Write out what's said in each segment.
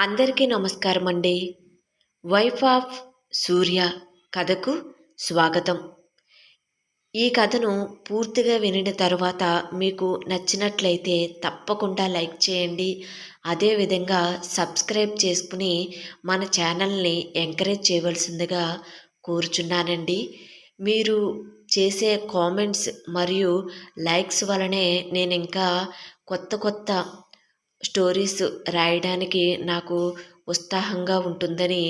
అందరికీ నమస్కారం అండి. వైఫ్ ఆఫ్ సూర్య కథకు స్వాగతం. ఈ కథను పూర్తిగా వినిన తరువాత మీకు నచ్చినట్లయితే తప్పకుండా లైక్ చేయండి. అదేవిధంగా సబ్స్క్రైబ్ చేసుకుని మన ఛానల్ని ఎంకరేజ్ చేయవలసిందిగా కోరుచున్నానండి. మీరు చేసే కామెంట్స్ మరియు లైక్స్ వలనే నేను ఇంకా కొత్త స్టోరీస్ రాయడానికి నాకు ఉత్సాహంగా ఉంటుందని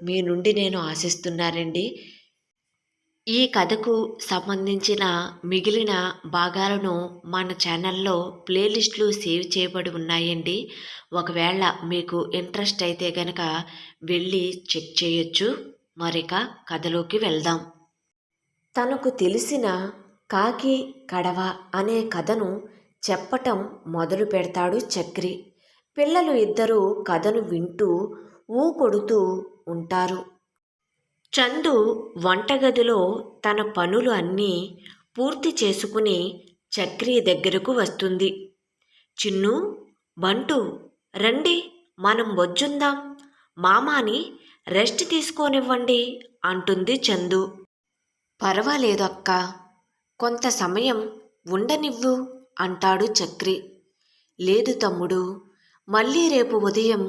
మీ నుండి ఆశిస్తున్నానండి. ఈ కథకు సంబంధించిన మిగిలిన భాగాలను మన ఛానల్లో ప్లేలిస్టులు సేవ్ చేయబడి ఉన్నాయండి. ఒకవేళ మీకు ఇంట్రెస్ట్ అయితే గనక వెళ్ళి చెక్ చేయొచ్చు. మరిక కథలోకి వెళ్దాం. తనకు తెలిసిన కాకి కడవ అనే కథను చెప్పటం మొదలు పెడతాడు చక్రి. పిల్లలు ఇద్దరూ కథను వింటూ కొడుతూ ఉంటారు. చందు వంటగదిలో తన పనులు అన్నీ పూర్తి చేసుకుని చక్రి దగ్గరకు వస్తుంది. చిన్ను, బంటు, రండి, మనం వజ్జుందాం, మామాని రెస్ట్ తీసుకోనివ్వండి అంటుంది చందు. పర్వాలేదు అక్క, కొంత సమయం ఉండనివ్వు అంటాడు చక్రి. లేదు తమ్ముడు, మళ్ళీ రేపు ఉదయం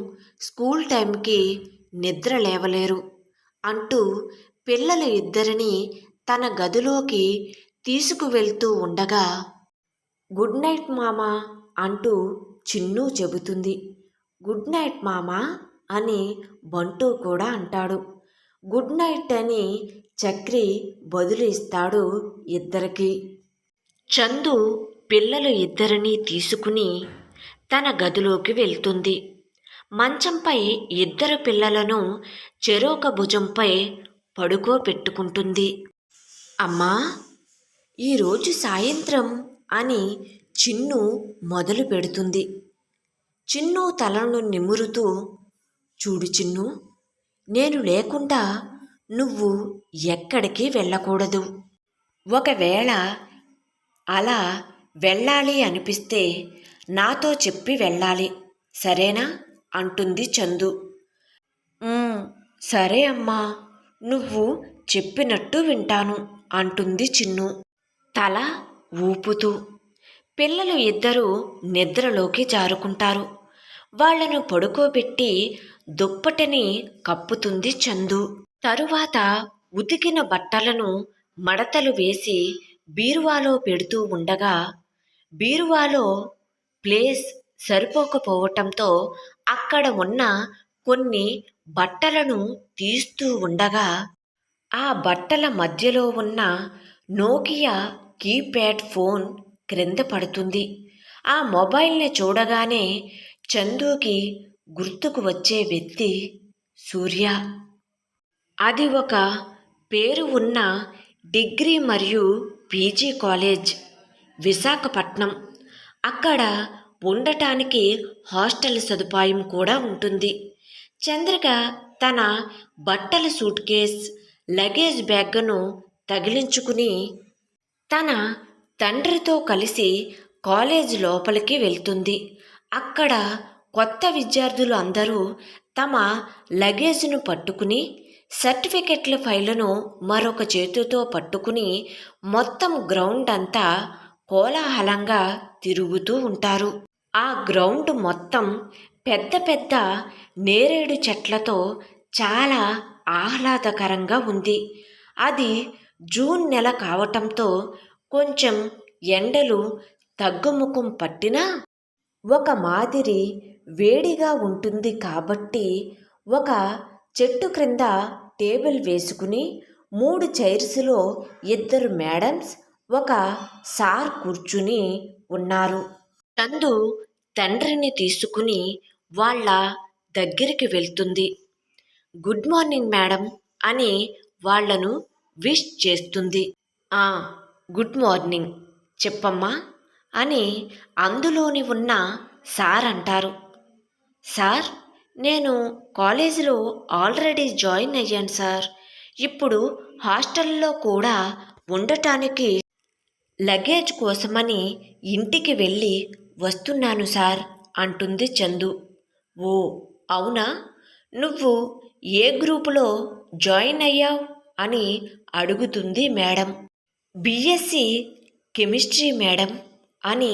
స్కూల్ టైంకి నిద్ర లేవలేరు అంటూ పిల్లలు ఇద్దరిని తన గదిలోకి తీసుకువెళ్తూ ఉండగా, గుడ్ నైట్ మామా అంటూ చిన్ను చెబుతుంది. గుడ్ నైట్ మామా అని బంటు కూడా అంటాడు. గుడ్ నైట్ అని చక్రి బదులు ఇస్తాడు ఇద్దరికి. చందు పిల్లలు ఇద్దరినీ తీసుకుని తన గదిలోకి వెళ్తుంది. మంచంపై ఇద్దరు పిల్లలను చెరొక భుజంపై పడుకోబెట్టుకుంటుంది. అమ్మా, ఈరోజు సాయంత్రం అని చిన్ను మొదలు పెడుతుంది. చిన్ను తలను నిమురుతూ, చూడు చిన్ను, నేను లేకుండా నువ్వు ఎక్కడికి వెళ్ళకూడదు. ఒకవేళ అలా వెళ్ళాలి అనిపిస్తే నాతో చెప్పి వెళ్ళాలి, సరేనా అంటుంది చందు. సరే అమ్మా, నువ్వు చెప్పినట్టు వింటాను అంటుంది చిన్ను తల ఊపుతూ. పిల్లలు ఇద్దరూ నిద్రలోకి జారుకుంటారు. వాళ్లను పడుకోబెట్టి దుప్పటిని కప్పుతుంది చందు. తరువాత ఉతికిన బట్టలను మడతలు వేసి బీరువాలో పెడుతూ ఉండగా, బీరువాలో ప్లేస్ సరిపోకపోవటంతో అక్కడ ఉన్న కొన్ని బట్టలను తీస్తూ ఉండగా, ఆ బట్టల మధ్యలో ఉన్న నోకియా కీప్యాడ్ ఫోన్ క్రింద పడుతుంది. ఆ మొబైల్ని చూడగానే చందుకి గుర్తుకు వచ్చే వ్యక్తి సూర్య. అది ఒక పేరు ఉన్న డిగ్రీ మరియు పీజీ కాలేజ్, విశాఖపట్నం. అక్కడ ఉండటానికి హాస్టల్ సదుపాయం కూడా ఉంటుంది. చంద్రిక తన బట్టల సూట్ కేస్, లగేజ్ బ్యాగ్ను తగిలించుకుని తన తండ్రితో కలిసి కాలేజ్ లోపలికి వెళ్తుంది. అక్కడ కొత్త విద్యార్థులు అందరూ తమ లగేజ్ను పట్టుకుని, సర్టిఫికెట్ల ఫైలును మరొక చేతితో పట్టుకుని మొత్తం గ్రౌండ్ అంతా కోలాహలంగా తిరుగుతూ ఉంటారు. ఆ గ్రౌండ్ మొత్తం పెద్ద పెద్ద నేరేడు చెట్లతో చాలా ఆహ్లాదకరంగా ఉంది. అది జూన్ నెల కావటంతో కొంచెం ఎండలు తగ్గుముఖం పట్టినా ఒక మాదిరి వేడిగా ఉంటుంది. కాబట్టి ఒక చెట్టు క్రింద టేబుల్ వేసుకుని 3 చైర్స్లో 2 మేడమ్స్, ఒక సార్ కూర్చుని ఉన్నారు. చందు తండ్రిని తీసుకుని వాళ్ళ దగ్గరికి వెళ్తుంది. గుడ్ మార్నింగ్ మేడం అని వాళ్లను విష్ చేస్తుంది. గుడ్ మార్నింగ్, చెప్పమ్మా అని అందులోని ఉన్న సార్ అంటారు. సార్, నేను కాలేజీలో ఆల్రెడీ జాయిన్ అయ్యాను సార్. ఇప్పుడు హాస్టల్లో కూడా ఉండటానికి లగేజ్ కోసమని ఇంటికి వెళ్ళి వస్తున్నాను సార్ అంటుంది చందు. ఓ అవునా, నువ్వు ఏ గ్రూపులో జాయిన్ అయ్యావు అని అడుగుతుంది మేడం. బీఎస్సీ కెమిస్ట్రీ మేడం అని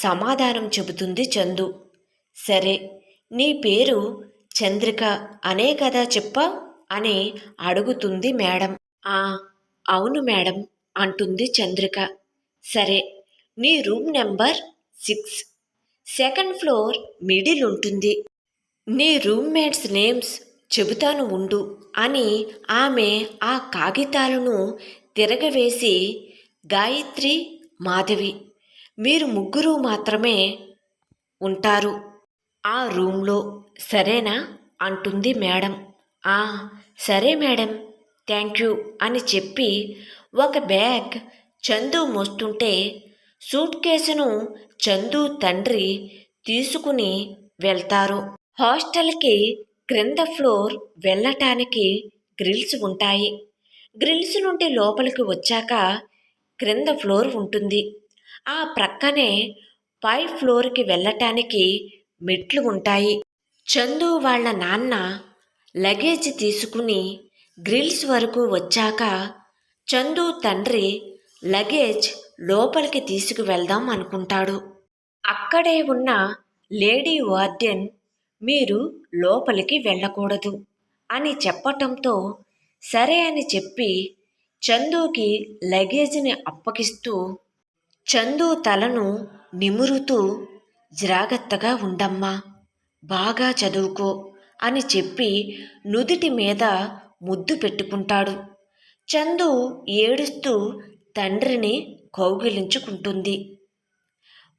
సమాధానం చెబుతుంది చందు. సరే, నీ పేరు చంద్రిక అనే కదా చెప్పావు అని అడుగుతుంది మేడం. ఆ అవును మేడం అంటుంది చంద్రిక. సరే, నీ room number 6, second floor middle ఉంటుంది. నీ రూమ్మేట్స్ నేమ్స్ చెబుతాను ఉండు అని ఆమె ఆ కాగితాలను తిరగవేసి, గాయత్రి, మాధవి, మీరు ముగ్గురు మాత్రమే ఉంటారు ఆ రూమ్లో, సరేనా అంటుంది మేడం. ఆ సరే మేడం, థ్యాంక్ యూ అని చెప్పి ఒక బ్యాగ్ చందు మోస్తుంటే సూట్ కేసును చందు తండ్రి తీసుకుని వెళ్తారు. హాస్టల్కి క్రింద ఫ్లోర్ వెళ్ళటానికి గ్రిల్స్ ఉంటాయి. గ్రిల్స్ నుండి లోపలికి వచ్చాక క్రింద ఫ్లోర్ ఉంటుంది. ఆ ప్రక్కనే పై ఫ్లోర్కి వెళ్ళటానికి మెట్లు ఉంటాయి. చందు వాళ్ళ నాన్న లగేజ్ తీసుకుని గ్రిల్స్ వరకు వచ్చాక చందు తండ్రి లగేజ్ లోపలికి తీసుకువెళ్దాం అనుకుంటాడు. అక్కడే ఉన్న లేడీ వార్డెన్ మీరు లోపలికి వెళ్ళకూడదు అని చెప్పటంతో సరే అని చెప్పి చందుకి లగేజ్ని అప్పగిస్తూ చందు తలను నిమురుతూ జాగ్రత్తగా ఉండమ్మా, బాగా చదువుకో అని చెప్పి నుదిటి మీద ముద్దు పెట్టుకుంటాడు. చందు ఏడుస్తూ తండ్రిని కౌగిలించుకుంటుంది.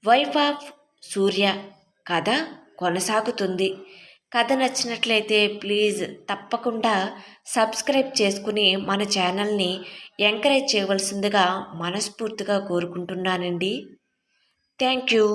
వైఫ్ ఆఫ్ సూర్య కథ కొనసాగుతుంది. కథ నచ్చినట్లయితే ప్లీజ్ తప్పకుండా సబ్స్క్రైబ్ చేసుకుని మన ఛానల్ని ఎంకరేజ్ చేయవలసిందిగా మనస్ఫూర్తిగా కోరుకుంటున్నానండి. Thank you.